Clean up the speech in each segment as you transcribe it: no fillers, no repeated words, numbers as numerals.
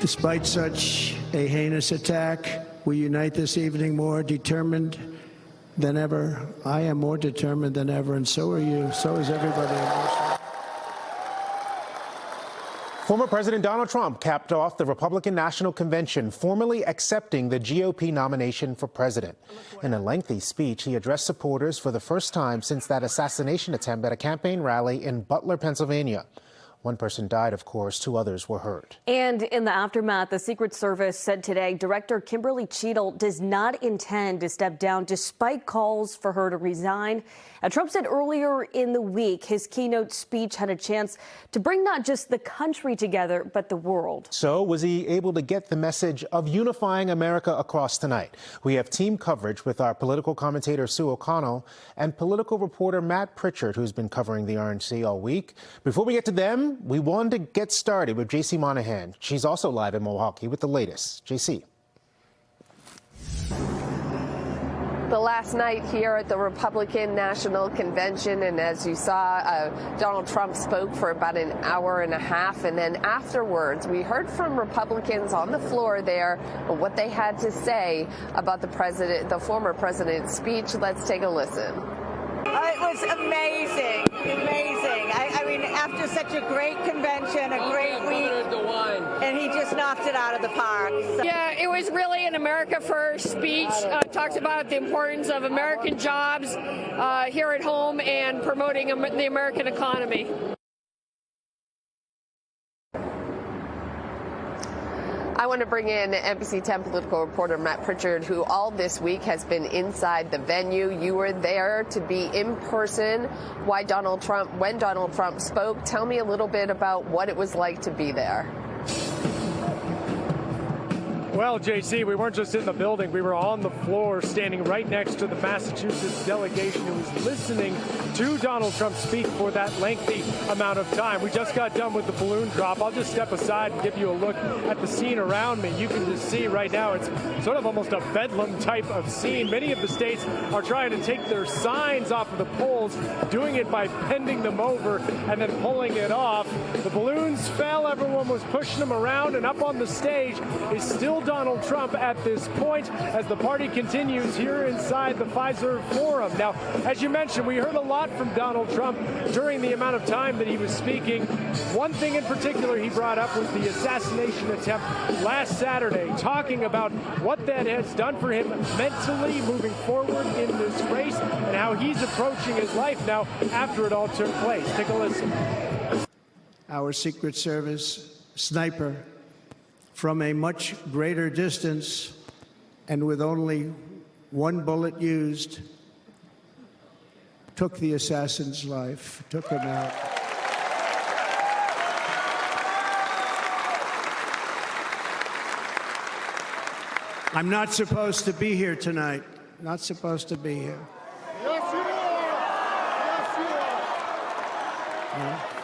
Despite such a heinous attack, we unite this evening more determined than ever. I am more determined than ever, and so are you. So is everybody in Washington. Former President Donald Trump capped off the Republican National Convention, formally accepting the GOP nomination for president. In a lengthy speech, he addressed supporters for the first time since that assassination attempt at a campaign rally in Butler, Pennsylvania. One person died, of course. 2 others were hurt. And in the aftermath, the Secret Service said today Director Kimberly Cheadle does not intend to step down despite calls for her to resign. Trump said earlier in the week his keynote speech had a chance to bring not just the country together, but the world. So was he able to get the message of unifying America across tonight? We have team coverage with our political commentator Sue O'Connell and political reporter Matt Pritchard, who's been covering the RNC all week. Before we get to them, we wanted to get started with J.C. Monahan. She's also live in Milwaukee with the latest. J.C. The last night here at the Republican National Convention, and as you saw, Donald Trump spoke for about an hour and a half, and then afterwards we heard from Republicans on the floor there what they had to say about the former president's speech. Let's take a listen. It was amazing, amazing. I mean, after such a great convention, a great week, and he just knocked it out of the park. So. Yeah, it was really an America First speech. Talks about the importance of American jobs here at home and promoting the American economy. I want to bring in NBC 10 political reporter Matt Pritchard, who all this week has been inside the venue. You were there to be in person. When Donald Trump spoke, tell me a little bit about what it was like to be there. Well, JC, we weren't just in the building. We were on the floor, standing right next to the Massachusetts delegation who was listening to Donald Trump speak for that lengthy amount of time. We just got done with the balloon drop. I'll just step aside and give you a look at the scene around me. You can just see right now it's sort of almost a bedlam type of scene. Many of the states are trying to take their signs off of the poles, doing it by bending them over and then pulling it off. The balloons fell. Everyone was pushing them around, and up on the stage is still Donald Trump at this point as the party continues here inside the Pfizer Forum. Now, as you mentioned, we heard a lot from Donald Trump during the amount of time that he was speaking. One thing in particular he brought up was the assassination attempt last Saturday, talking about what that has done for him mentally moving forward in this race and how he's approaching his life now after it all took place. Take a listen. Our Secret Service sniper, from a much greater distance and with only one bullet used, took the assassin's life, took him out. I'm not supposed to be here tonight. Not supposed to be here. Yes, you are. Yes, you are. Yeah.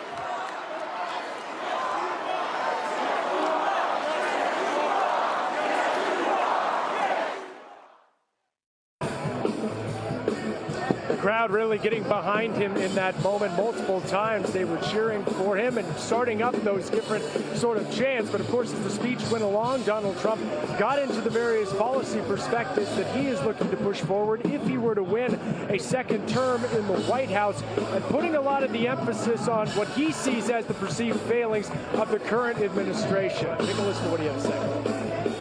Crowd really getting behind him in that moment. Multiple times they were cheering for him and starting up those different sort of chants. But of course, as the speech went along, Donald Trump got into the various policy perspectives that he is looking to push forward if he were to win a second term in the White House, and putting a lot of the emphasis on what he sees as the perceived failings of the current administration. Take a listen to what he had to say.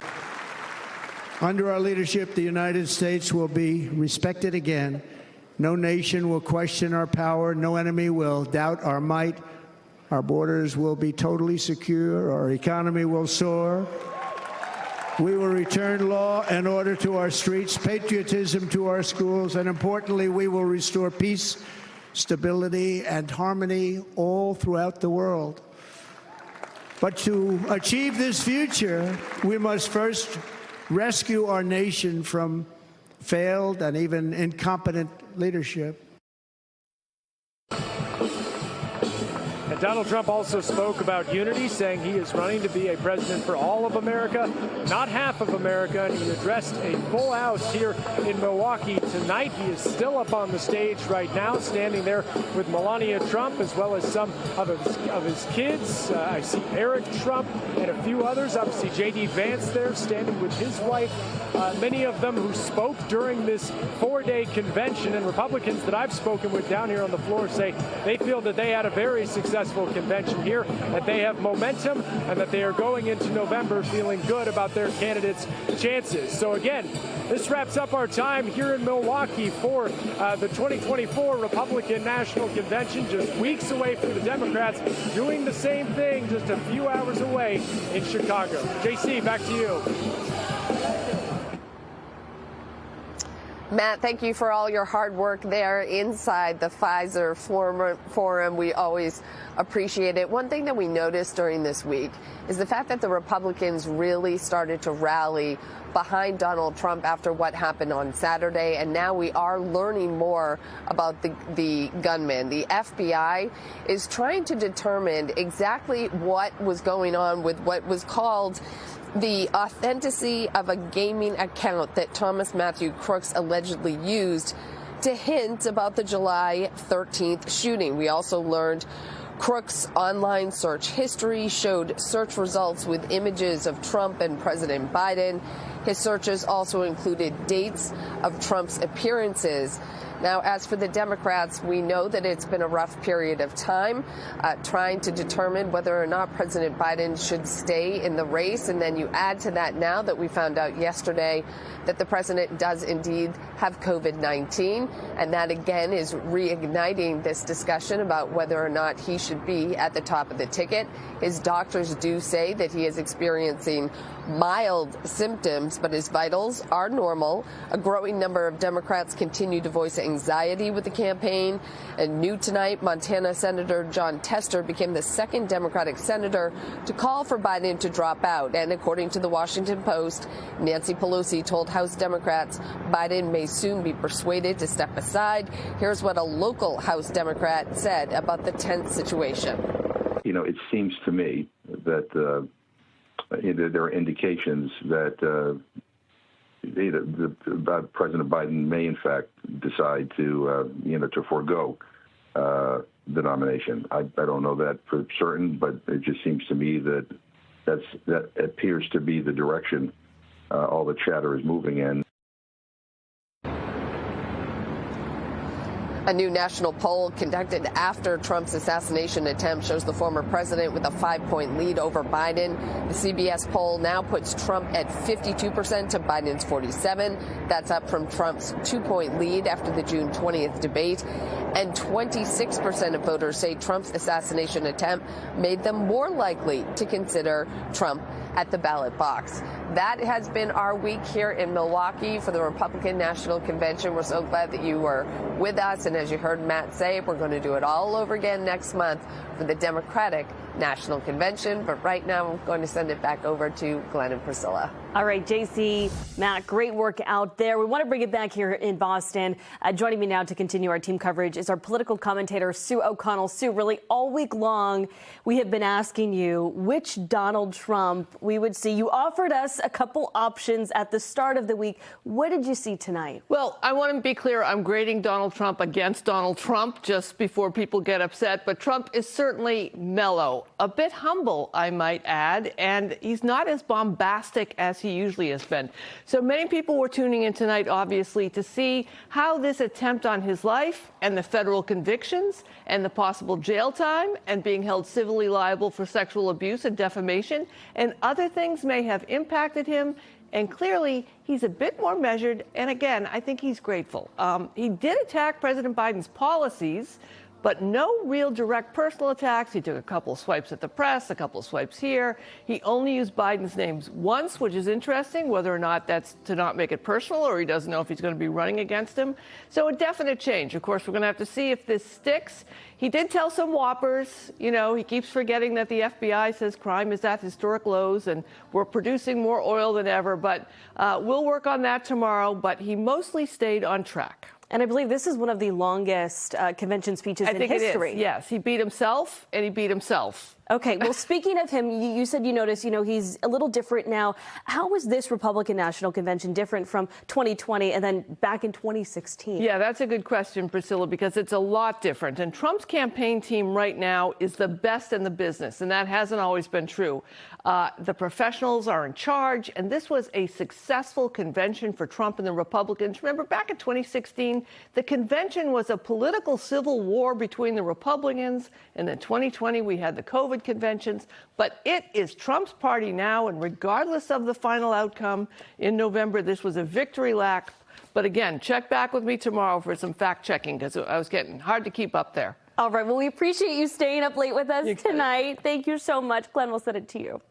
Under our leadership, the United States will be respected again. No nation will question our power. No enemy will doubt our might. Our borders will be totally secure. Our economy will soar. We will return law and order to our streets, patriotism to our schools, and importantly, we will restore peace, stability, and harmony all throughout the world. But to achieve this future, we must first rescue our nation from failed and even incompetent leadership. And Donald Trump also spoke about unity, saying he is running to be a president for all of America, not half of America, and he addressed a full house here in Milwaukee tonight. He is still up on the stage right now, standing there with Melania Trump, as well as some of his kids. I see Eric Trump and a few others. Obviously, J.D. Vance there, standing with his wife. Many of them who spoke during this 4-day convention, and Republicans that I've spoken with down here on the floor say they feel that they had a very successful convention here, that they have momentum, and that they are going into November feeling good about their candidates' chances. So again, this wraps up our time here in Milwaukee for the 2024 Republican National Convention, just weeks away from the Democrats doing the same thing just a few hours away in Chicago. JC, back to you. Matt, thank you for all your hard work there inside the Pfizer Forum. We always appreciate it. One thing that we noticed during this week is the fact that the Republicans really started to rally behind Donald Trump after what happened on Saturday, and now we are learning more about the gunman. The FBI is trying to determine exactly what was going on with what was called the authenticity of a gaming account that Thomas Matthew Crooks allegedly used to hint about the July 13th shooting. We also learned Crooks' online search history showed search results with images of Trump and President Biden. His searches also included dates of Trump's appearances. Now, as for the Democrats, we know that it's been a rough period of time trying to determine whether or not President Biden should stay in the race. And then you add to that now that we found out yesterday that the president does indeed have COVID-19. And that, again, is reigniting this discussion about whether or not he should be at the top of the ticket. His doctors do say that he is experiencing mild symptoms, but his vitals are normal. A growing number of Democrats continue to voice anxiety with the campaign. And new tonight, Montana Senator John Tester became the second Democratic senator to call for Biden to drop out. And according to the Washington Post, Nancy Pelosi told House Democrats Biden may soon be persuaded to step aside. Here's what a local House Democrat said about the tense situation. You know, it seems to me that there are indications that President Biden may, in fact, decide to forego the nomination. I don't know that for certain, but it just seems to me that that appears to be the direction all the chatter is moving in. A new national poll conducted after Trump's assassination attempt shows the former president with a 5-point lead over Biden. The CBS poll now puts Trump at 52% to Biden's 47%. That's up from Trump's 2-point lead after the June 20th debate. And 26% of voters say Trump's assassination attempt made them more likely to consider Trump at the ballot box. That has been our week here in Milwaukee for the Republican National Convention. We're so glad that you were with us. And as you heard Matt say, we're going to do it all over again next month for the Democratic National Convention. But right now, I'm going to send it back over to Glenn and Priscilla. All right, JC, Matt, great work out there. We want to bring it back here in Boston. Joining me now to continue our team coverage is our political commentator, Sue O'Connell. Sue, really all week long, we have been asking you which Donald Trump we would see. You offered us a couple options at the start of the week. What did you see tonight? Well, I want to be clear. I'm grading Donald Trump against Donald Trump just before people get upset. But Trump is certainly mellow, a bit humble, I might add, and he's not as bombastic as he usually has been. So many people were tuning in tonight, obviously, to see how this attempt on his life and the federal convictions and the possible jail time and being held civilly liable for sexual abuse and defamation and other things may have impacted him. And clearly, he's a bit more measured. And again, I think he's grateful. He did attack President Biden's policies, but no real direct personal attacks. He took a couple of swipes at the press, a couple of swipes here. He only used Biden's names once, which is interesting, whether or not that's to not make it personal or he doesn't know if he's going to be running against him. So a definite change. Of course, we're going to have to see if this sticks. He did tell some whoppers, you know, he keeps forgetting that the FBI says crime is at historic lows and we're producing more oil than ever. But we'll work on that tomorrow. But he mostly stayed on track. And I believe this is one of the longest convention speeches in history. It is. Yes, he beat himself, and he beat himself. Okay, well, speaking of him, you said you noticed, he's a little different now. How was this Republican National Convention different from 2020 and then back in 2016? Yeah, that's a good question, Priscilla, because it's a lot different. And Trump's campaign team right now is the best in the business, and that hasn't always been true. The professionals are in charge, and this was a successful convention for Trump and the Republicans. Remember, back in 2016, the convention was a political civil war between the Republicans, and in 2020, we had the COVID conventions. But it is Trump's party now, and regardless of the final outcome in November, this was a victory lap. But again, check back with me tomorrow for some fact-checking, because I was getting hard to keep up there. All right, well, we appreciate you staying up late with us tonight. Thank you so much. Glenn, we'll send it to you.